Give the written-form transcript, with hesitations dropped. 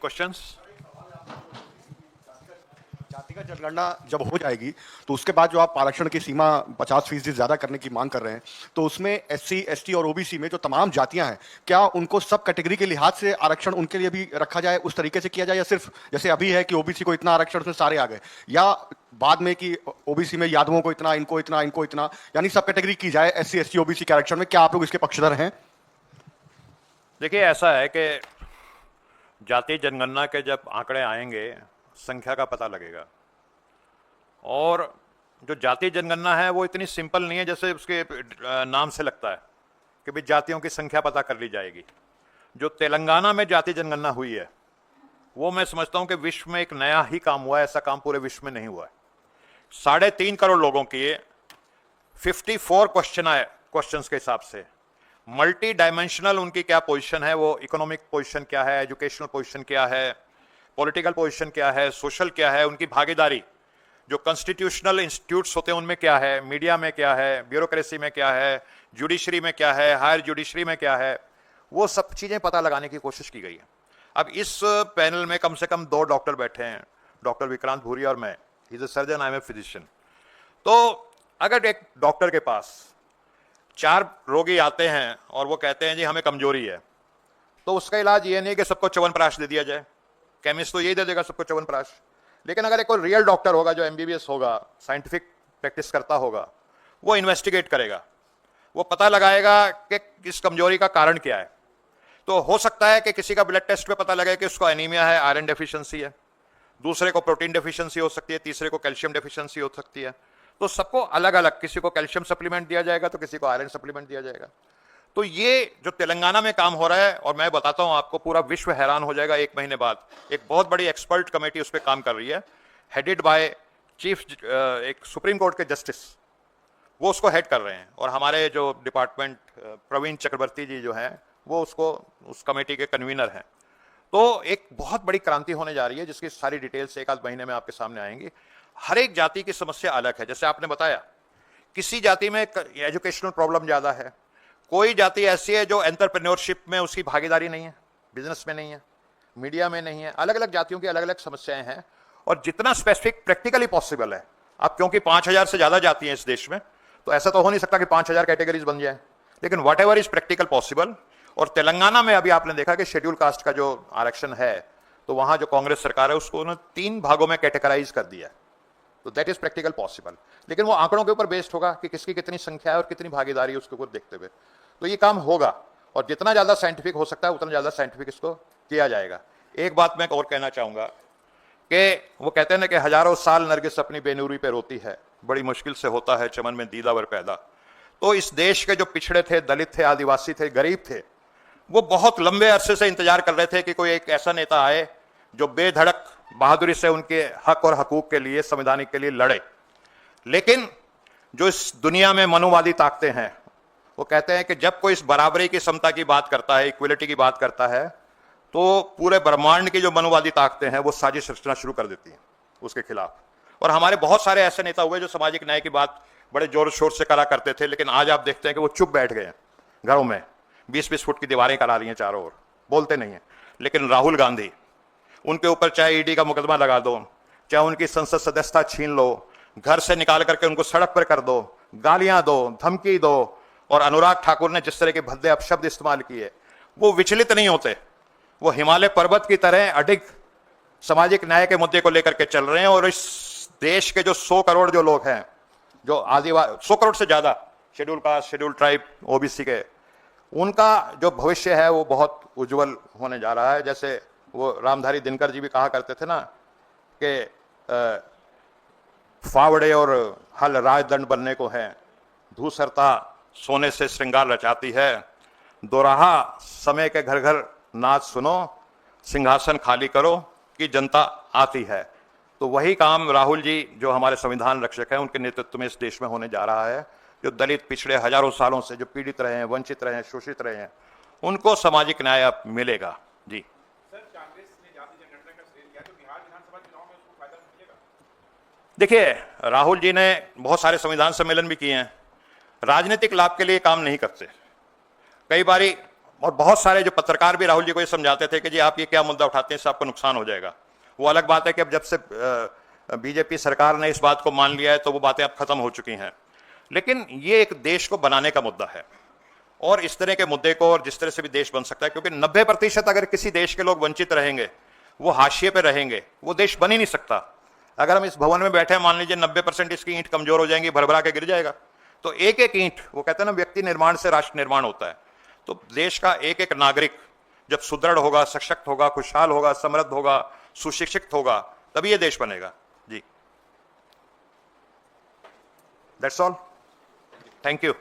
Questions? जातिगत जनगणना जब हो जाएगी तो उसके बाद जो आप आरक्षण की सीमा 50% ज्यादा करने की मांग कर रहे हैं, तो उसमें एससी, एसटी और ओबीसी में जो तमाम जातियां हैं, क्या उनको सब कैटेगरी के लिहाज से आरक्षण उनके लिए भी रखा जाए, उस तरीके से किया जाए, या सिर्फ जैसे अभी है कि ओबीसी को इतना आरक्षण उसमें सारे आ गए, या बाद में कि ओबीसी में यादवों को इतना, इनको इतना, इनको इतना, यानी सब कैटेगरी की जाए एससी, एसटी, ओबीसी के आरक्षण में? क्या आप लोग इसके पक्षधर हैं? देखिए, ऐसा है कि जातीय जनगणना के जब आंकड़े आएंगे, संख्या का पता लगेगा। और जो जातीय जनगणना है वो इतनी सिंपल नहीं है जैसे उसके नाम से लगता है कि भाई जातियों की संख्या पता कर ली जाएगी। जो तेलंगाना में जातीय जनगणना हुई है वो मैं समझता हूं कि विश्व में एक नया ही काम हुआ है, ऐसा काम पूरे विश्व में नहीं हुआ है। 3.5 करोड़ लोगों के 54 क्वेश्चन आए, क्वेश्चंस के हिसाब से मल्टी डायमेंशनल उनकी क्या पोजीशन है, वो इकोनॉमिक पोजीशन क्या है, एजुकेशनल पोजीशन क्या है, पॉलिटिकल पोजीशन क्या है, सोशल क्या है, उनकी भागीदारी जो कॉन्स्टिट्यूशनल इंस्टीट्यूट्स होते हैं उनमें क्या है, मीडिया में क्या है, ब्यूरोक्रेसी में क्या है, जुडिशरी में क्या है, हायर जुडिशरी में क्या है, वो सब चीज़ें पता लगाने की कोशिश की गई है। अब इस पैनल में कम से कम 2 डॉक्टर बैठे हैं, डॉक्टर विक्रांत भूरिया और मैं। He is a surgeon, I am a physician. तो अगर एक डॉक्टर के पास 4 रोगी आते हैं और वो कहते हैं जी हमें कमजोरी है, तो उसका इलाज ये नहीं है कि सबको च्यवनप्राश दे दिया जाए। केमिस्ट तो यही दे देगा सबको च्यवनप्राश। लेकिन अगर एक कोई रियल डॉक्टर होगा जो एमबीबीएस होगा, साइंटिफिक प्रैक्टिस करता होगा, वो इन्वेस्टिगेट करेगा, वो पता लगाएगा कि इस कमजोरी का कारण क्या है। तो हो सकता है कि किसी का ब्लड टेस्ट पे पता लगे कि उसको एनीमिया है, आयरन डेफिशिएंसी है, दूसरे को प्रोटीन डेफिशिएंसी हो सकती है, तीसरे को कैल्शियम डेफिशिएंसी हो सकती है। तो सबको अलग अलग, किसी को कैल्शियम सप्लीमेंट दिया जाएगा तो किसी को आयरन सप्लीमेंट दिया जाएगा। तो ये जो तेलंगाना में काम हो रहा है, और मैं बताता हूं आपको, पूरा विश्व हैरान हो जाएगा। 1 महीने बाद एक बहुत बड़ी एक्सपर्ट कमेटी उस पर काम कर रही है, हेडेड बाय चीफ, एक सुप्रीम कोर्ट के जस्टिस, वो उसको हेड कर रहे हैं। और हमारे जो डिपार्टमेंट प्रवीण चक्रवर्ती जी जो हैं, वो उसको, उस कमेटी के कन्वीनर हैं। तो एक बहुत बड़ी क्रांति होने जा रही है जिसकी सारी डिटेल्स 1 आध महीने में आपके सामने आएंगी। हर एक जाति की समस्या अलग है। जैसे आपने बताया, किसी जाति में एजुकेशनल प्रॉब्लम ज्यादा है, कोई जाति ऐसी है जो एंटरप्रेन्योरशिप में उसकी भागीदारी नहीं है, बिजनेस में नहीं है, मीडिया में नहीं है। अलग अलग जातियों की अलग अलग समस्याएं हैं। और जितना स्पेसिफिक प्रैक्टिकली पॉसिबल है, अब क्योंकि 5000 से ज्यादा जाति हैं इस देश में, तो ऐसा तो हो नहीं सकता कि 5000 कैटेगरीज बन जाए, लेकिन what ever is practical possible. और तेलंगाना में अभी आपने देखा कि शेड्यूल कास्ट का जो आरक्षण है, तो वहां जो कांग्रेस सरकार है उसको उन्होंने 3 भागों में कैटेगराइज कर दिया। तो दैट इज प्रैक्टिकल पॉसिबल, लेकिन वो आंकड़ों के ऊपर बेस्ड होगा कि किसकी कितनी संख्या है और कितनी भागीदारी है, उसके ऊपर देखते हुए तो ये काम होगा। और जितना ज्यादा साइंटिफिक हो सकता है उतना ज्यादा साइंटिफिक इसको किया जाएगा। एक बात मैं और कहना चाहूंगा कि वो कहते हैं ना कि हजारों साल नरगिस अपनी बेनूरी पे रोती है, बड़ी मुश्किल से होता है चमन में दीदावर पैदा। तो इस देश के जो पिछड़े थे, दलित थे, आदिवासी थे, गरीब थे, वो बहुत लंबे अरसे से इंतजार कर रहे थे कि कोई एक ऐसा नेता आए जो बेधड़क बहादुरी से उनके हक और हकूक के लिए, संवैधानिक के लिए लड़े। लेकिन जो इस दुनिया में मनुवादी ताकतें हैं, वो कहते हैं कि जब कोई इस बराबरी की, समता की बात करता है, इक्वलिटी की बात करता है, तो पूरे ब्रह्मांड की जो मनुवादी ताकतें हैं वो साजिश रचना शुरू कर देती हैं उसके खिलाफ। और हमारे बहुत सारे ऐसे नेता हुए जो सामाजिक न्याय की बात बड़े जोर शोर से करा करते थे, लेकिन आज आप देखते हैं कि वो चुप बैठ गए हैं घरों में, 20-20 फुट की दीवारें करा रही हैं चारों ओर, बोलते नहीं है। लेकिन राहुल गांधी, उनके ऊपर चाहे ईडी का मुकदमा लगा दो, चाहे उनकी संसद सदस्यता छीन लो, घर से निकाल करके उनको सड़क पर कर दो, गालियां दो, धमकी दो, और अनुराग ठाकुर ने जिस तरह के भद्दे अपशब्द इस्तेमाल किए, वो विचलित नहीं होते। वो हिमालय पर्वत की तरह अडिग सामाजिक न्याय के मुद्दे को लेकर के चल रहे हैं। और इस देश के जो 100 करोड़ जो लोग हैं, जो आदिवासी, 100 करोड़ से ज्यादा schedule caste, schedule tribe, OBC के, उनका जो भविष्य है वो बहुत उज्जवल होने जा रहा है। जैसे वो रामधारी दिनकर जी भी कहा करते थे ना कि फावड़े और हल राजदंड बनने को है, धूसरता सोने से श्रृंगार रचाती है, दोराहा समय के घर घर नाच सुनो, सिंहासन खाली करो कि जनता आती है। तो वही काम राहुल जी जो हमारे संविधान रक्षक हैं उनके नेतृत्व में इस देश में होने जा रहा है। जो दलित पिछड़े हजारों सालों से जो पीड़ित रहे हैं, वंचित रहे हैं, शोषित रहे हैं, उनको सामाजिक न्याय अब मिलेगा। जी सर, कांग्रेस ने जाति जनगणना का श्रेय किया, तो बिहार विधानसभा चुनाव में उसको फायदा मिलेगा? देखिए, राहुल जी ने बहुत सारे संविधान सम्मेलन भी किए हैं, राजनीतिक लाभ के लिए काम नहीं करते। कई बारी और बहुत सारे जो पत्रकार भी राहुल जी को ये समझाते थे कि जी आप ये क्या मुद्दा उठाते हैं, इससे आपको नुकसान हो जाएगा। वो अलग बात है कि अब जब से बीजेपी सरकार ने इस बात को मान लिया है तो वो बातें अब खत्म हो चुकी हैं। लेकिन ये एक देश को बनाने का मुद्दा है, और इस तरह के मुद्दे को, और जिस तरह से भी देश बन सकता है, क्योंकि 90% अगर किसी देश के लोग वंचित रहेंगे, वो हाशिए पे रहेंगे, वो देश बन ही नहीं सकता। अगर हम इस भवन में बैठे हैं, मान लीजिए 90% इसकी ईंट कमजोर हो जाएंगी, भरभरा के गिर जाएगा। तो एक एक ईंट, वो कहते हैं ना, व्यक्ति निर्माण से राष्ट्र निर्माण होता है। तो देश का एक एक नागरिक जब सुदृढ़ होगा, सशक्त होगा, खुशहाल होगा, समृद्ध होगा, सुशिक्षित होगा, तभी ये देश बनेगा। जी, दैट्स ऑल, थैंक यू।